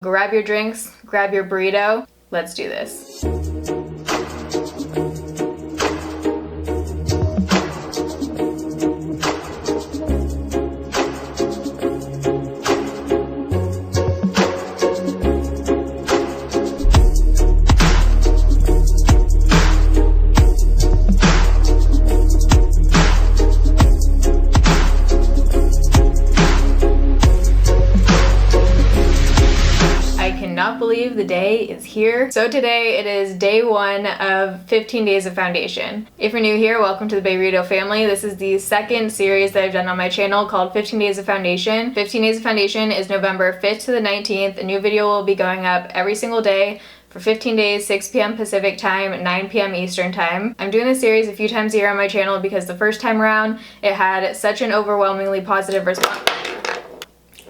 Grab your drinks, grab your burrito, let's do this. Believe the day is here. So today it is day one of 15 days of foundation. If you're new here, welcome to the Burrito family. This is the second series that I've done on my channel called 15 Days of Foundation. 15 Days of Foundation is November 5th to the 19th. A new video will be going up every single day for 15 days, 6 p.m. Pacific time, 9 p.m. Eastern time. I'm doing this series a few times a year on my channel because the first time around it had such an overwhelmingly positive response.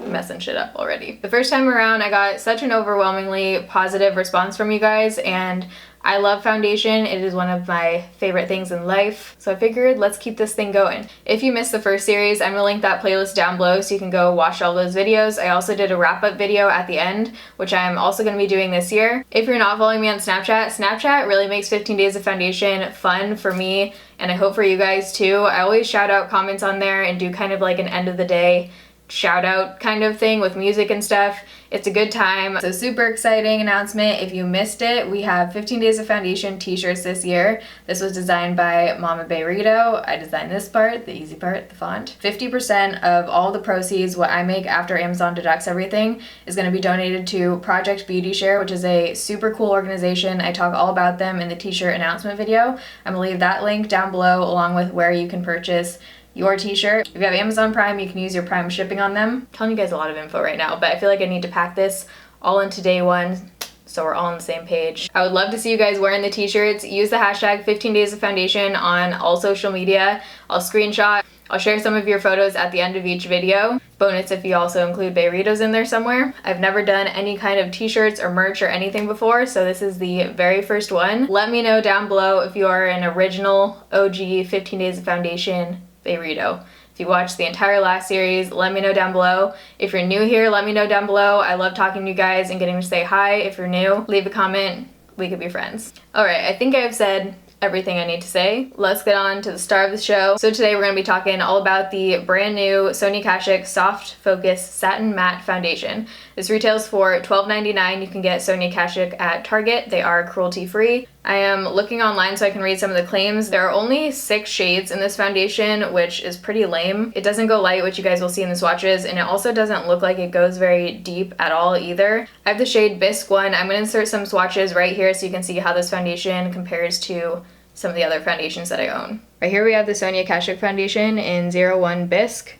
Messing shit up already. The first time around I got such an overwhelmingly positive response from you guys, and I love foundation. It is one of my favorite things in life, so I figured let's keep this thing going. If you missed the first series, I'm gonna link that playlist down below so you can go watch all those videos. I also did a wrap-up video at the end, which I'm also gonna be doing this year. If you're not following me on Snapchat really makes 15 Days of Foundation fun for me, and I hope for you guys too. I always shout out comments on there and do kind of like an end of the day shout out kind of thing with music and stuff. It's a good time. So super exciting announcement. If you missed it, we have 15 Days of Foundation t-shirts this year. This was designed by Mama Burrito. I designed this part, the easy part, the font. 50% of all the proceeds, what I make after Amazon deducts everything, is going to be donated to Project Beauty Share, which is a super cool organization. I talk all about them in the t-shirt announcement video. I'm gonna leave that link down below along with where you can purchase your t-shirt. If you have Amazon Prime, you can use your Prime shipping on them. I'm telling you guys a lot of info right now, but I feel like I need to pack this all into day one so we're all on the same page. I would love to see you guys wearing the t-shirts. Use the hashtag 15 Days of Foundation on all social media. I'll screenshot. I'll share some of your photos at the end of each video. Bonus if you also include burritos in there somewhere. I've never done any kind of t-shirts or merch or anything before, so this is the very first one. Let me know down below if you are an original OG 15 Days of Foundation burrito. If you watched the entire last series, let me know down below. If you're new here, let me know down below. I love talking to you guys and getting to say hi. If you're new, leave a comment. We could be friends. Alright, I think I've said everything I need to say. Let's get on to the star of the show. So today we're going to be talking all about the brand new SONIA KASHUK Soft Focus Satin Matte Foundation. This retails for $12.99. You can get SONIA KASHUK at Target. They are cruelty-free. I am looking online so I can read some of the claims. There are only 6 shades in this foundation, which is pretty lame. It doesn't go light, which you guys will see in the swatches, and it also doesn't look like it goes very deep at all either. I have the shade Bisque 1. I'm going to insert some swatches right here so you can see how this foundation compares to some of the other foundations that I own. Right here we have the SONIA KASHUK foundation in 01 Bisque.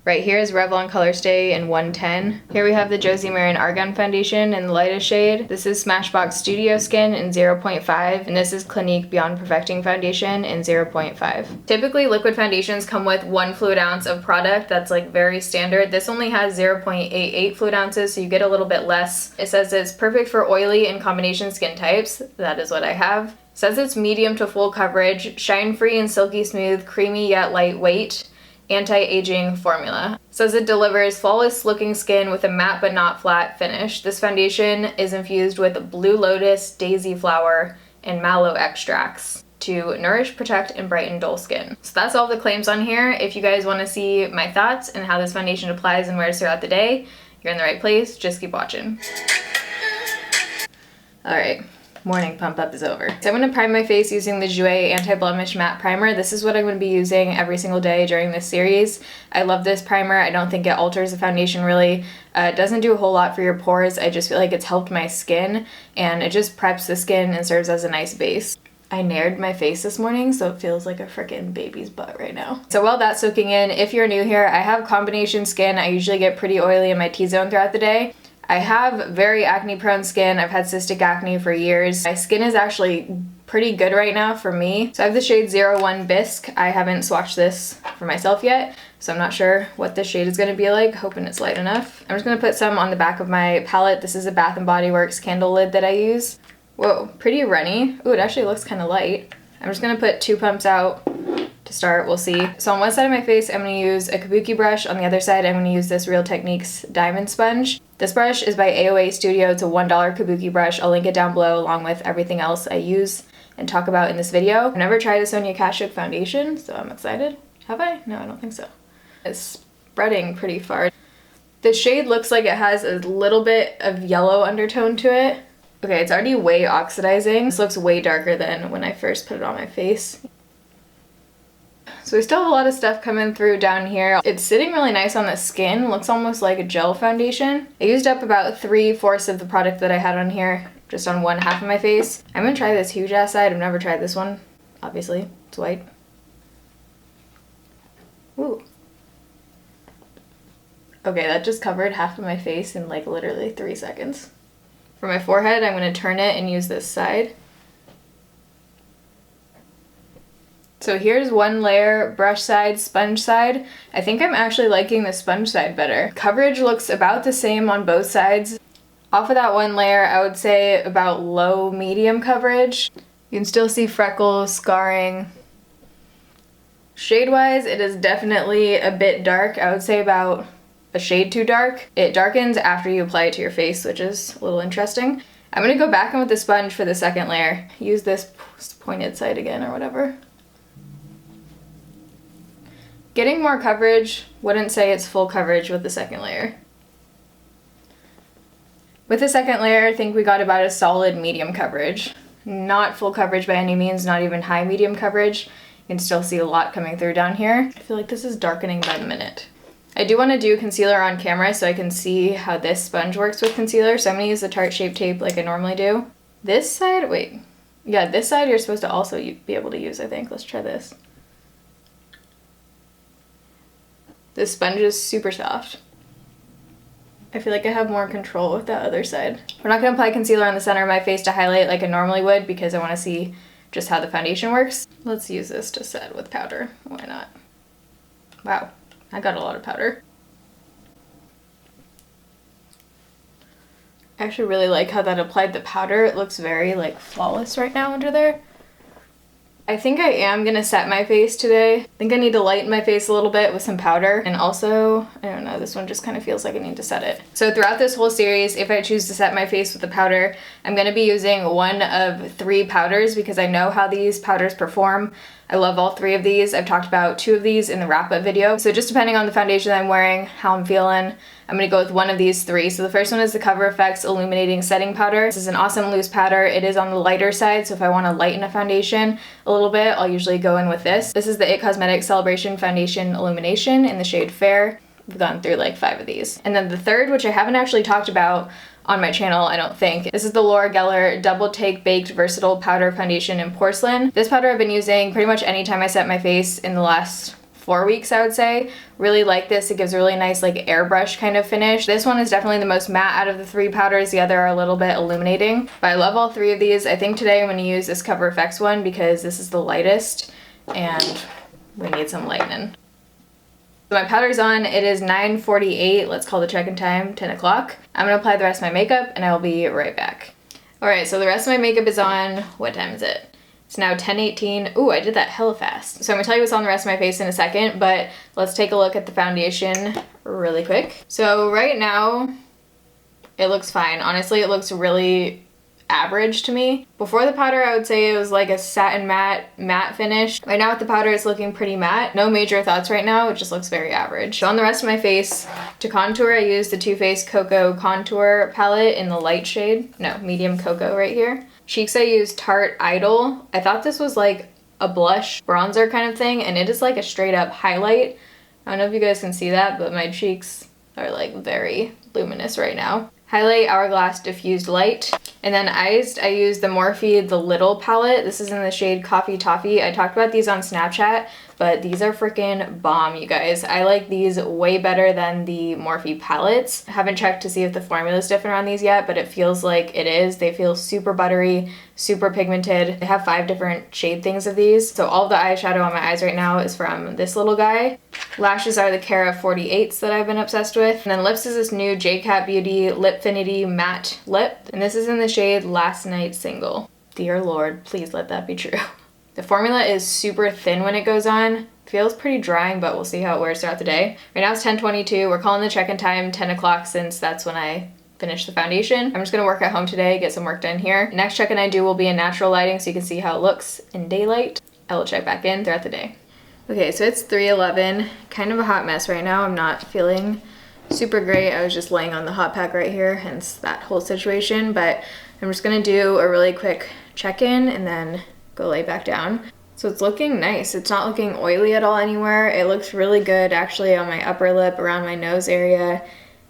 Right here is Revlon Color Stay in 110. Here we have the Josie Maran Argan foundation in the lightest shade. This is Smashbox Studio Skin in 0.5, and this is Clinique Beyond Perfecting foundation in 0.5. Typically liquid foundations come with 1 fluid ounce of product. That's like very standard. This only has 0.88 fluid ounces, so you get a little bit less. It says it's perfect for oily and combination skin types. That is what I have. It says it's medium to full coverage, shine free and silky smooth, creamy yet lightweight, anti-aging formula. It says it delivers flawless looking skin with a matte but not flat finish. This foundation is infused with blue lotus, daisy flower, and mallow extracts to nourish, protect, and brighten dull skin. So that's all the claims on here. If you guys want to see my thoughts and how this foundation applies and wears throughout the day, you're in the right place. Just keep watching. Alright. Morning pump up is over. So I'm going to prime my face using the Jcat Anti-Blemish Matte Primer. This is what I'm going to be using every single day during this series. I love this primer. I don't think it alters the foundation really. It doesn't do a whole lot for your pores. I just feel like it's helped my skin, and it just preps the skin and serves as a nice base. I nared my face this morning, so it feels like a freaking baby's butt right now. So while that's soaking in, if you're new here, I have combination skin. I usually get pretty oily in my T-zone throughout the day. I have very acne prone skin. I've had cystic acne for years. My skin is actually pretty good right now for me. So I have the shade 01 Bisque. I haven't swatched this for myself yet, so I'm not sure what this shade is going to be like. Hoping it's light enough. I'm just going to put some on the back of my palette. This is a Bath & Body Works candle lid that I use. Whoa, pretty runny. Ooh, it actually looks kind of light. I'm just going to put 2 pumps out to start. We'll see. So on one side of my face, I'm going to use a kabuki brush. On the other side, I'm going to use this Real Techniques diamond sponge. This brush is by AOA Studio. It's a $1 kabuki brush. I'll link it down below along with everything else I use and talk about in this video. I've never tried a SONIA KASHUK foundation, so I'm excited. Have I? No, I don't think so. It's spreading pretty far. The shade looks like it has a little bit of yellow undertone to it. Okay, it's already way oxidizing. This looks way darker than when I first put it on my face. So we still have a lot of stuff coming through down here. It's sitting really nice on the skin. Looks almost like a gel foundation. I used up about 3/4 of the product that I had on here, just on one half of my face. I'm gonna try this huge ass side. I've never tried this one, obviously. It's white. Ooh. Okay, that just covered half of my face in like literally 3 seconds. For my forehead, I'm gonna turn it and use this side. So here's one layer, brush side, sponge side. I think I'm actually liking the sponge side better. Coverage looks about the same on both sides. Off of that one layer, I would say about low medium coverage. You can still see freckles, scarring. Shade-wise, it is definitely a bit dark. I would say about a shade too dark. It darkens after you apply it to your face, which is a little interesting. I'm gonna go back in with the sponge for the second layer. Use this pointed side again or whatever. Getting more coverage, wouldn't say it's full coverage with the second layer. With the second layer, I think we got about a solid medium coverage. Not full coverage by any means, not even high medium coverage. You can still see a lot coming through down here. I feel like this is darkening by the minute. I do want to do concealer on camera so I can see how this sponge works with concealer, so I'm going to use the Tarte Shape Tape like I normally do. This side, wait. Yeah, this side you're supposed to also be able to use, I think. Let's try this. This sponge is super soft. I feel like I have more control with that other side. We're not going to apply concealer on the center of my face to highlight like I normally would because I want to see just how the foundation works. Let's use this to set with powder. Why not? Wow, I got a lot of powder. I actually really like how that applied the powder. It looks very like flawless right now under there. I think I am gonna set my face today. I think I need to lighten my face a little bit with some powder. And also, I don't know, this one just kind of feels like I need to set it. So throughout this whole series, if I choose to set my face with the powder, I'm gonna be using one of 3 powders because I know how these powders perform. I love all 3 of these. I've talked about 2 of these in the wrap-up video. So just depending on the foundation that I'm wearing, how I'm feeling, I'm gonna go with one of these 3. So the first one is the Cover FX Illuminating Setting Powder. This is an awesome loose powder. It is on the lighter side, so if I wanna lighten a foundation a little bit, I'll usually go in with this. This is the IT Cosmetics Celebration Foundation Illumination in the shade Fair. We've gone through like 5 of these. And then the third, which I haven't actually talked about on my channel, I don't think. This is the Laura Geller Double Take Baked Versatile Powder Foundation in Porcelain. This powder I've been using pretty much anytime I set my face in the last 4 weeks, I would say. Really like this. It gives a really nice like airbrush kind of finish. This one is definitely the most matte out of the 3 powders. The other are a little bit illuminating. But I love all 3 of these. I think today I'm going to use this Cover FX one because this is the lightest and we need some lightening. So my powder's on. It is 9:48. Let's call the check-in time 10 o'clock. I'm gonna apply the rest of my makeup and I will be right back. All right, so the rest of my makeup is on. What time is it? It's now 10:18. Ooh, I did that hella fast. So I'm gonna tell you what's on the rest of my face in a second, but let's take a look at the foundation really quick. So right now, it looks fine. Honestly, it looks really average to me. Before the powder, I would say it was like a satin matte finish. Right now with the powder, it's looking pretty matte. No major thoughts right now. It just looks very average. So on the rest of my face, to contour, I used the Too Faced Cocoa Contour Palette in the light shade. No, medium cocoa right here. Cheeks, I used Tarte Idol. I thought this was like a blush bronzer kind of thing, and it is like a straight up highlight. I don't know if you guys can see that, but my cheeks are like very luminous right now. Highlight Hourglass Diffused Light. And then eyes, I used the Morphe The Little palette. This is in the shade Coffee Toffee. I talked about these on Snapchat, but these are freaking bomb, you guys. I like these way better than the Morphe palettes. I haven't checked to see if the formula is different on these yet, but it feels like it is. They feel super buttery, super pigmented. They have 5 different shade things of these. So all of the eyeshadow on my eyes right now is from this little guy. Lashes are the Cara 48s that I've been obsessed with. And then lips is this new Jcat Beauty Lipfinity Matte Lip. And this is in the shade Last Night Single. Dear Lord, please let that be true. The formula is super thin when it goes on, Feels pretty drying, but we'll see how it wears throughout the day. Right now it's 10:22. We're calling the check-in time 10 o'clock since that's when I finish the foundation. I'm just gonna work at home today, get some work done here. Next check-in I do will be in natural lighting so you can see how it looks in daylight. I will check back in throughout the day. Okay, so it's 3:11. Kind of a hot mess right now. I'm not feeling super great. I was just laying on the hot pack right here, hence that whole situation. But I'm just gonna do a really quick check-in and then go lay back down. So it's looking nice. It's not looking oily at all anywhere. It looks really good actually on my upper lip, around my nose area,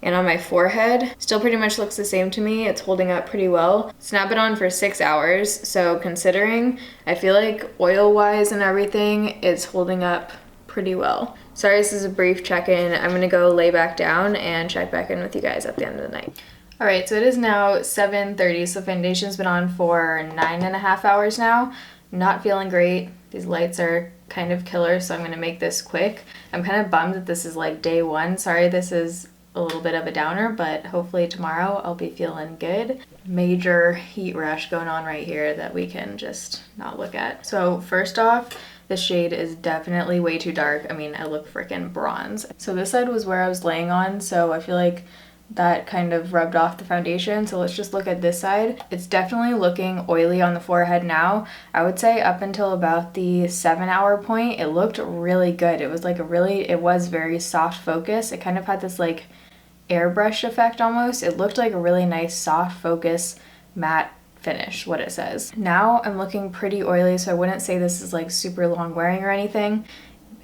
and on my forehead. Still pretty much looks the same to me. It's holding up pretty well. Snap it on for 6 hours. So considering, I feel like oil-wise and everything, it's holding up pretty well. Sorry, this is a brief check-in. I'm gonna go lay back down and check back in with you guys at the end of the night. All right, so it is now 7:30, so foundation's been on for 9.5 hours now. Not feeling great. These lights are kind of killer, so I'm gonna make this quick. I'm kind of bummed that this is like day one. Sorry, this is a little bit of a downer, but hopefully tomorrow I'll be feeling good. Major heat rush going on right here that we can just not look at. So first off, the shade is definitely way too dark. I mean, I look freaking bronze. So this side was where I was laying on, so I feel like that kind of rubbed off the foundation. So let's just look at this side. It's definitely looking oily on the forehead now. I would say up until about the 7-hour point, it looked really good. It was like it was very soft focus. It kind of had this like airbrush effect almost. It looked like a really nice soft focus matte finish, what it says. Now I'm looking pretty oily, so I wouldn't say this is like super long wearing or anything,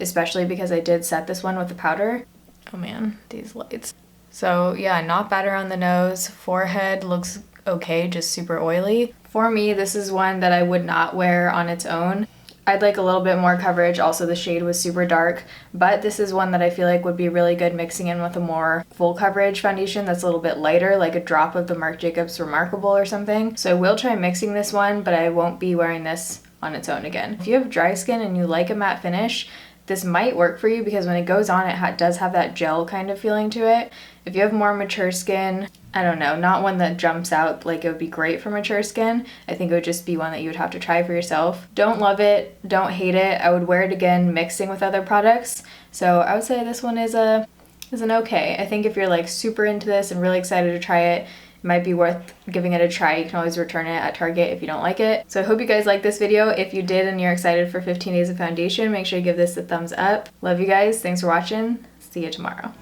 especially because I did set this one with the powder. Oh man, these lights. So yeah, not bad around the nose. Forehead looks okay, just super oily. For me, this is one that I would not wear on its own. I'd like a little bit more coverage. Also, the shade was super dark, but this is one that I feel like would be really good mixing in with a more full coverage foundation that's a little bit lighter, like a drop of the Marc Jacobs Remarkable or something. So I will try mixing this one, but I won't be wearing this on its own again. If you have dry skin and you like a matte finish, this might work for you because when it goes on, it does have that gel kind of feeling to it. If you have more mature skin, I don't know, not one that jumps out like it would be great for mature skin. I think it would just be one that you would have to try for yourself. Don't love it, don't hate it. I would wear it again mixing with other products. So I would say this one is an okay. I think if you're like super into this and really excited to try it, it might be worth giving it a try. You can always return it at Target if you don't like it. So I hope you guys liked this video. If you did and you're excited for 15 days of foundation, make sure you give this a thumbs up. Love you guys. Thanks for watching. See you tomorrow.